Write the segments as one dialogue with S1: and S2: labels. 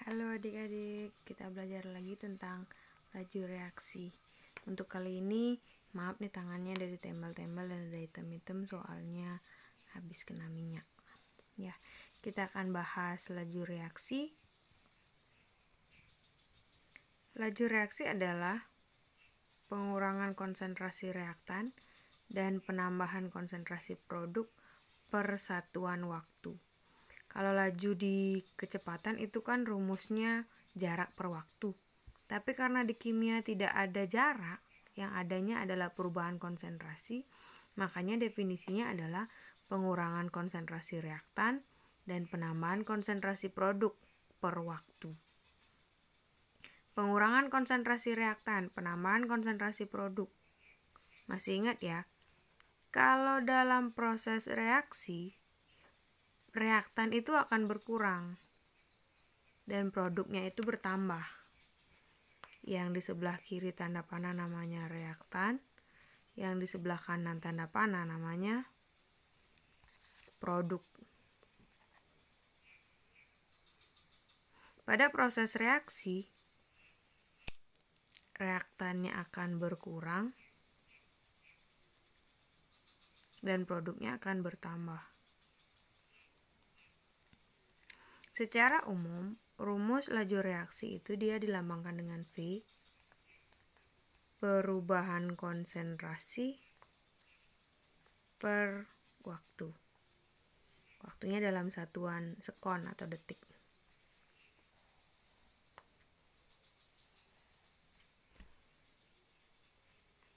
S1: Halo adik-adik, kita belajar lagi tentang laju reaksi. Untuk kali ini, maaf nih tangannya dari tembel-tembel dan ada hitam-hitam soalnya habis kena minyak. Ya, kita akan bahas laju reaksi. Laju reaksi adalah pengurangan konsentrasi reaktan dan penambahan konsentrasi produk per satuan waktu. Kalau laju di kecepatan itu kan rumusnya jarak per waktu. Tapi karena di kimia tidak ada jarak, yang adanya adalah perubahan konsentrasi, makanya definisinya adalah pengurangan konsentrasi reaktan dan penambahan konsentrasi produk per waktu. Pengurangan konsentrasi reaktan, penambahan konsentrasi produk. Masih ingat ya? Kalau dalam proses reaksi, reaktan itu akan berkurang dan produknya itu bertambah. Yang di sebelah kiri tanda panah namanya reaktan, yang di sebelah kanan tanda panah namanya produk. Pada proses reaksi, reaktannya akan berkurang dan produknya akan bertambah. Secara umum, rumus laju reaksi itu dia dilambangkan dengan V, perubahan konsentrasi per waktu. Waktunya dalam satuan sekon atau detik.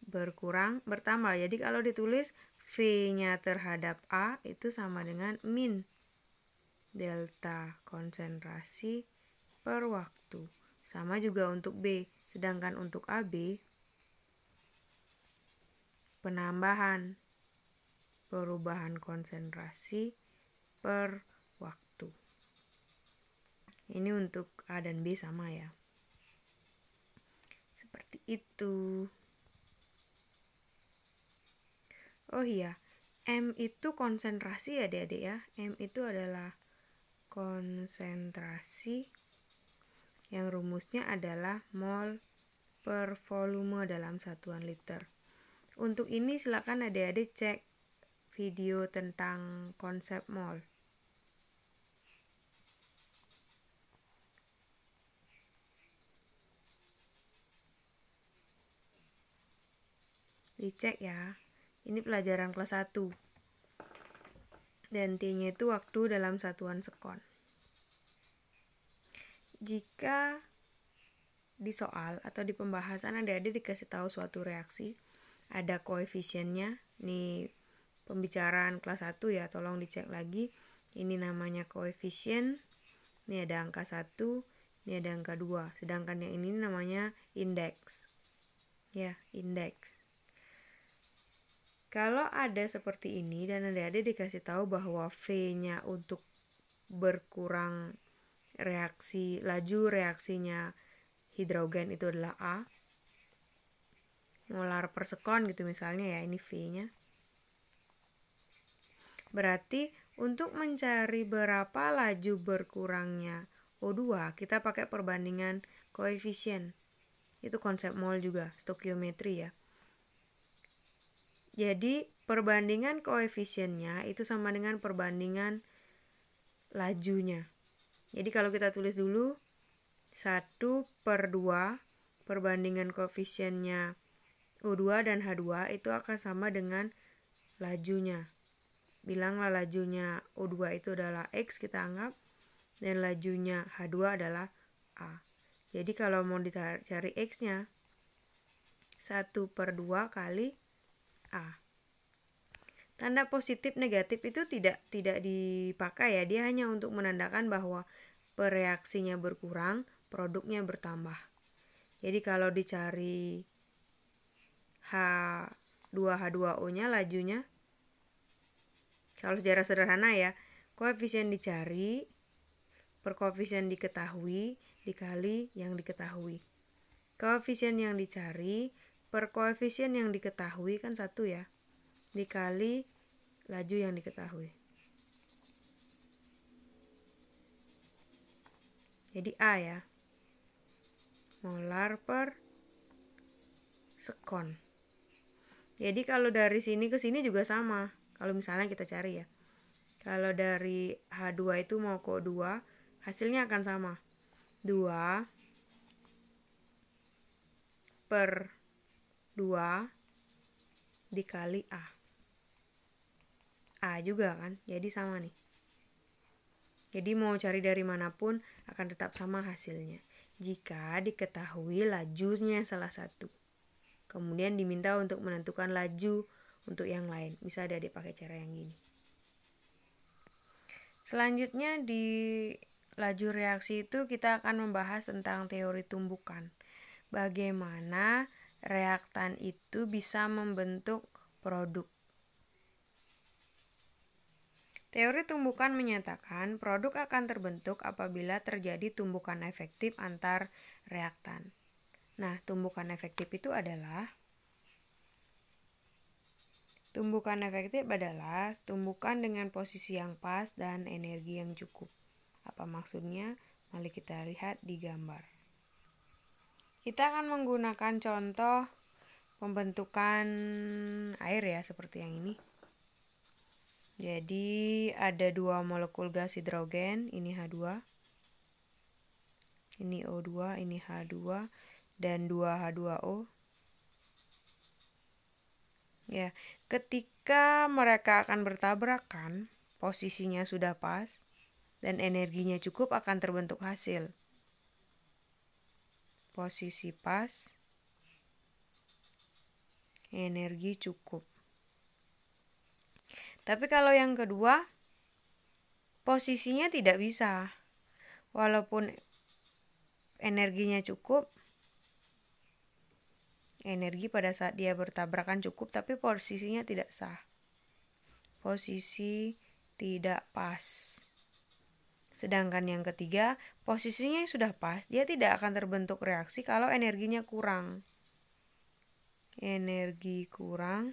S1: Berkurang, bertambah. Jadi kalau ditulis V-nya terhadap A itu sama dengan min delta konsentrasi per waktu. Sama juga untuk B. Sedangkan untuk AB, penambahan perubahan konsentrasi per waktu. Ini untuk A dan B sama ya. Seperti itu. Oh iya, M itu konsentrasi ya adik-adik ya. M itu adalah konsentrasi yang rumusnya adalah mol per volume dalam satuan liter. Untuk ini silakan adik-adik cek video tentang konsep mol. Dicek ya. Ini pelajaran kelas 1. Dan T-nya itu waktu dalam satuan sekon. Jika di soal atau di pembahasan adik-adik dikasih tahu suatu reaksi, ada koefisiennya. Nih pembicaraan kelas 1 ya, tolong dicek lagi. Ini namanya koefisien. Ini ada angka 1, ini ada angka 2. Sedangkan yang ini namanya indeks. Ya, indeks. Kalau ada seperti ini dan adik-adik dikasih tahu bahwa V-nya untuk berkurang reaksi, laju reaksinya hidrogen itu adalah A, molar per sekon gitu misalnya ya, ini V-nya. Berarti untuk mencari berapa laju berkurangnya O2, kita pakai perbandingan koefisien. Itu konsep mol juga, stokiometri ya. Jadi perbandingan koefisiennya itu sama dengan perbandingan lajunya. Jadi kalau kita tulis dulu 1/2 perbandingan koefisiennya O2 dan H2 itu akan sama dengan lajunya. Bilanglah lajunya O2 itu adalah X kita anggap, dan lajunya H2 adalah A. Jadi kalau mau dicari X-nya 1/2 kali A. Tanda positif negatif itu tidak dipakai ya, dia hanya untuk menandakan bahwa reaksinya berkurang, produknya bertambah. Jadi kalau dicari H2H2O-nya lajunya, kalau secara sederhana ya, koefisien dicari per koefisien diketahui dikali yang diketahui. Koefisien yang dicari per koefisien yang diketahui kan 1 ya, dikali laju yang diketahui. Jadi A ya. Molar per sekon. Jadi kalau dari sini ke sini juga sama. Kalau misalnya kita cari ya. Kalau dari H2 itu mau ke O2, hasilnya akan sama. 2 per 2 dikali A. A juga kan, jadi sama nih. Jadi mau cari dari manapun akan tetap sama hasilnya jika diketahui lajunya salah satu. Kemudian diminta untuk menentukan laju untuk yang lain. Bisa Adik pakai cara yang gini. Selanjutnya di laju reaksi itu kita akan membahas tentang teori tumbukan. Bagaimana reaktan itu bisa membentuk produk. Teori tumbukan menyatakan produk akan terbentuk apabila terjadi tumbukan efektif antar reaktan. Nah, tumbukan efektif adalah tumbukan dengan posisi yang pas dan energi yang cukup. Apa maksudnya? Mari kita lihat di gambar. Kita akan menggunakan contoh pembentukan air ya, seperti yang ini. Jadi ada 2 molekul gas hidrogen, ini H2, ini O2, ini H2, dan 2H2O. Ya, ketika mereka akan bertabrakan, posisinya sudah pas dan energinya cukup, akan terbentuk hasil. Posisi pas, energi cukup. Tapi kalau yang kedua, posisinya tidak bisa. Walaupun energinya cukup, energi pada saat dia bertabrakan cukup, tapi posisinya tidak sah. Posisi tidak pas. Sedangkan yang ketiga, posisinya sudah pas, dia tidak akan terbentuk reaksi kalau energinya kurang. Energi kurang,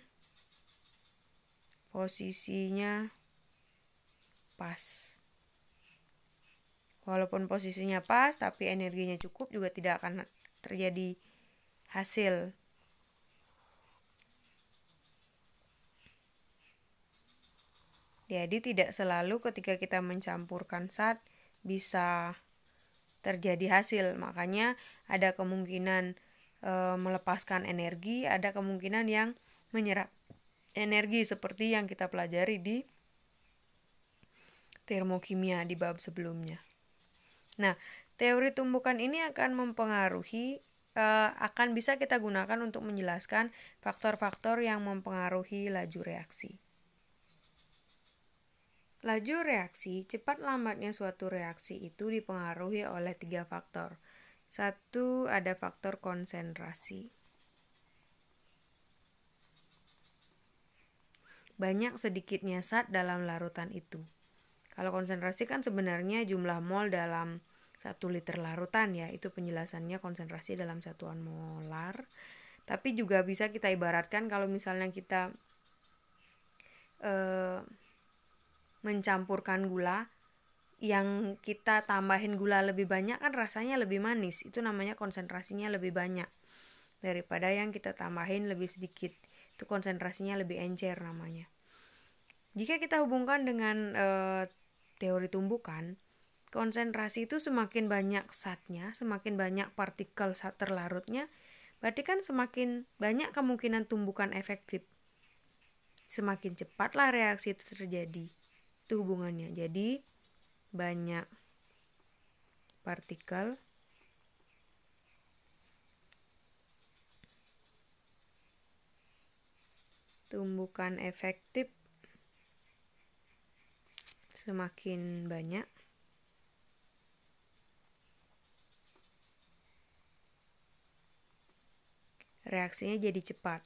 S1: posisinya pas. Walaupun posisinya pas, tapi energinya cukup, juga tidak akan terjadi hasil. Jadi tidak selalu ketika kita mencampurkan zat bisa terjadi hasil. Makanya ada kemungkinan melepaskan energi, ada kemungkinan yang menyerap energi seperti yang kita pelajari di termokimia di bab sebelumnya. Nah, teori tumbukan ini akan mempengaruhi, akan bisa kita gunakan untuk menjelaskan faktor-faktor yang mempengaruhi laju reaksi. Laju reaksi, cepat lambatnya suatu reaksi itu dipengaruhi oleh 3 faktor. 1, ada faktor konsentrasi. Banyak sedikitnya zat dalam larutan itu. Kalau konsentrasi kan sebenarnya jumlah mol dalam 1 liter larutan ya, itu penjelasannya konsentrasi dalam satuan molar. Tapi juga bisa kita ibaratkan kalau misalnya kita mencampurkan gula, yang kita tambahin gula lebih banyak kan rasanya lebih manis, itu namanya konsentrasinya lebih banyak daripada yang kita tambahin lebih sedikit, itu konsentrasinya lebih encer namanya. Jika kita hubungkan dengan teori tumbukan, konsentrasi itu semakin banyak zatnya, semakin banyak partikel zat terlarutnya, berarti kan semakin banyak kemungkinan tumbukan efektif. Semakin cepatlah reaksi itu terjadi. Itu hubungannya. Jadi banyak partikel tumbukan efektif semakin banyak reaksinya jadi cepat.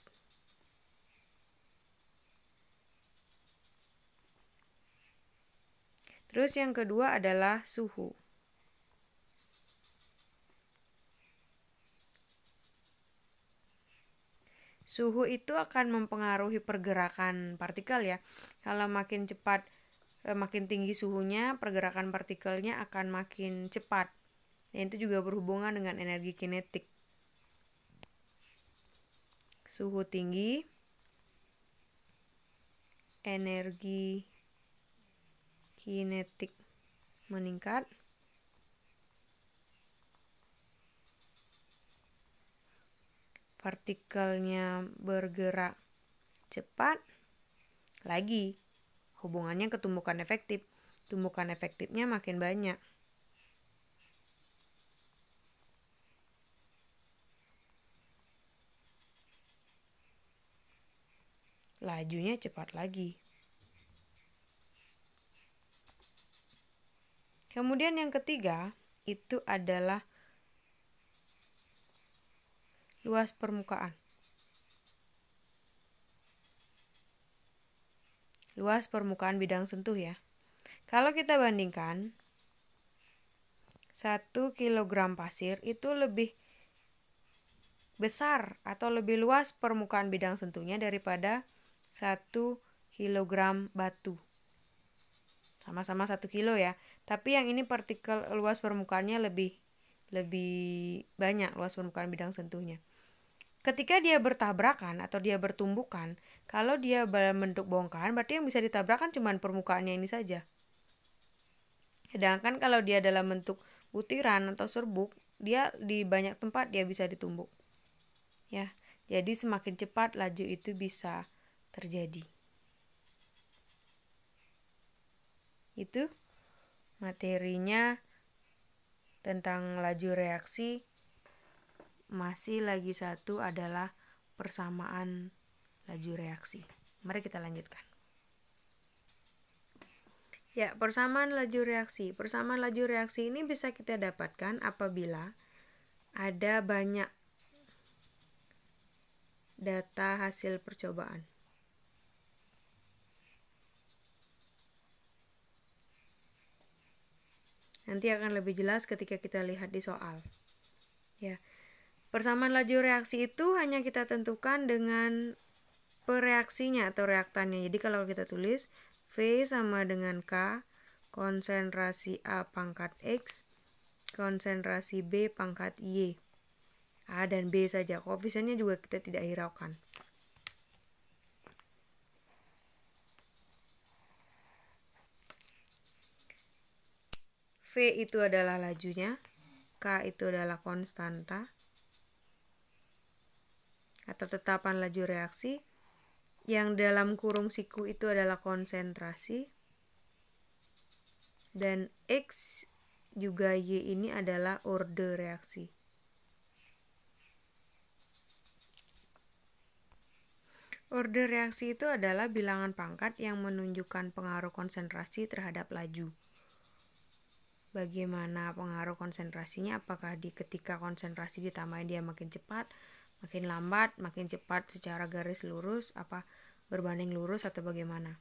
S1: Terus yang kedua adalah suhu. Suhu itu akan mempengaruhi pergerakan partikel ya. Kalau makin cepat, makin tinggi suhunya, pergerakan partikelnya akan makin cepat. Dan itu juga berhubungan dengan energi kinetik. Suhu tinggi, energi kinetik meningkat, partikelnya bergerak cepat, lagi hubungannya ke tumbukan efektif. Tumbukan efektifnya makin banyak. Lajunya cepat lagi. Kemudian yang ketiga itu adalah luas permukaan. Luas permukaan bidang sentuh ya. Kalau kita bandingkan 1 kg pasir itu lebih besar atau lebih luas permukaan bidang sentuhnya daripada 1 kg batu. Sama-sama 1 kilo ya. Tapi yang ini partikel luas permukaannya lebih banyak luas permukaan bidang sentuhnya. Ketika dia bertabrakan atau dia bertumbukan, kalau dia berbentuk bongkahan berarti yang bisa ditabrakkan cuma permukaannya ini saja. Sedangkan kalau dia dalam bentuk butiran atau serbuk, dia di banyak tempat dia bisa ditumbuk. Ya, jadi semakin cepat laju itu bisa terjadi. Itu materinya tentang laju reaksi. Masih lagi satu adalah persamaan laju reaksi. Mari kita lanjutkan. Ya, persamaan laju reaksi. Persamaan laju reaksi ini bisa kita dapatkan apabila ada banyak data hasil percobaan. Nanti akan lebih jelas ketika kita lihat di soal. Ya. Persamaan laju reaksi itu hanya kita tentukan dengan pereaksinya atau reaktannya. Jadi kalau kita tulis V sama dengan K, konsentrasi A pangkat X, konsentrasi B pangkat Y. A dan B saja, koefisiennya juga kita tidak hiraukan. V itu adalah lajunya, K itu adalah konstanta atau tetapan laju reaksi. Yang dalam kurung siku itu adalah konsentrasi, dan X juga Y ini adalah orde reaksi. Orde reaksi itu adalah bilangan pangkat yang menunjukkan pengaruh konsentrasi terhadap laju. Bagaimana pengaruh konsentrasinya? Apakah ketika konsentrasi ditambahin dia makin cepat, makin lambat, makin cepat secara garis lurus, berbanding lurus atau bagaimana?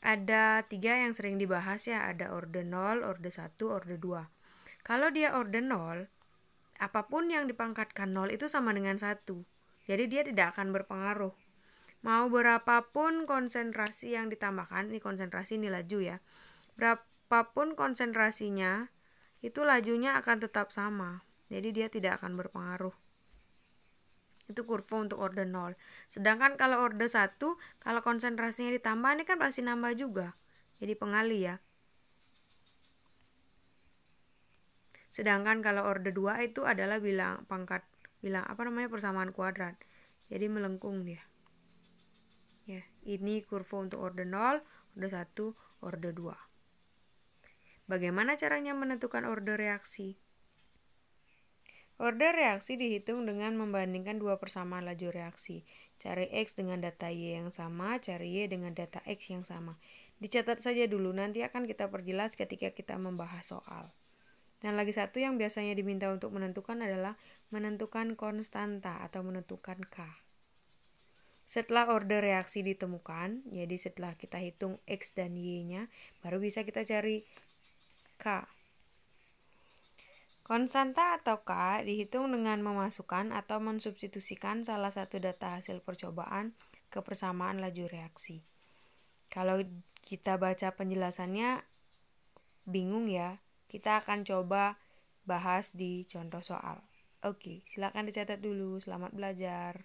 S1: Ada 3 yang sering dibahas ya, ada orde 0, orde 1, orde 2. Kalau dia orde 0, apapun yang dipangkatkan 0 itu sama dengan 1. Jadi dia tidak akan berpengaruh. Mau berapapun konsentrasi yang ditambahkan, ini konsentrasi ini laju ya. Berapapun konsentrasinya, itu lajunya akan tetap sama. Jadi dia tidak akan berpengaruh. Itu kurva untuk orde 0. Sedangkan kalau orde 1, kalau konsentrasinya ditambah ini kan pasti nambah juga. Jadi pengali ya. Sedangkan kalau orde 2 itu adalah persamaan kuadrat. Jadi melengkung dia. Ya, ini kurva untuk orde 0, orde 1, orde 2. Bagaimana caranya menentukan orde reaksi? Orde reaksi dihitung dengan membandingkan 2 persamaan laju reaksi. Cari X dengan data Y yang sama, cari Y dengan data X yang sama. Dicatat saja dulu, nanti akan kita perjelas ketika kita membahas soal. Dan lagi satu yang biasanya diminta untuk menentukan adalah menentukan konstanta atau menentukan K. Setelah orde reaksi ditemukan, jadi setelah kita hitung X dan Y-nya, baru bisa kita cari K. Konstanta atau K dihitung dengan memasukkan atau mensubstitusikan salah satu data hasil percobaan ke persamaan laju reaksi. Kalau kita baca penjelasannya bingung ya, kita akan coba bahas di contoh soal. Oke, silakan dicatat dulu. Selamat belajar.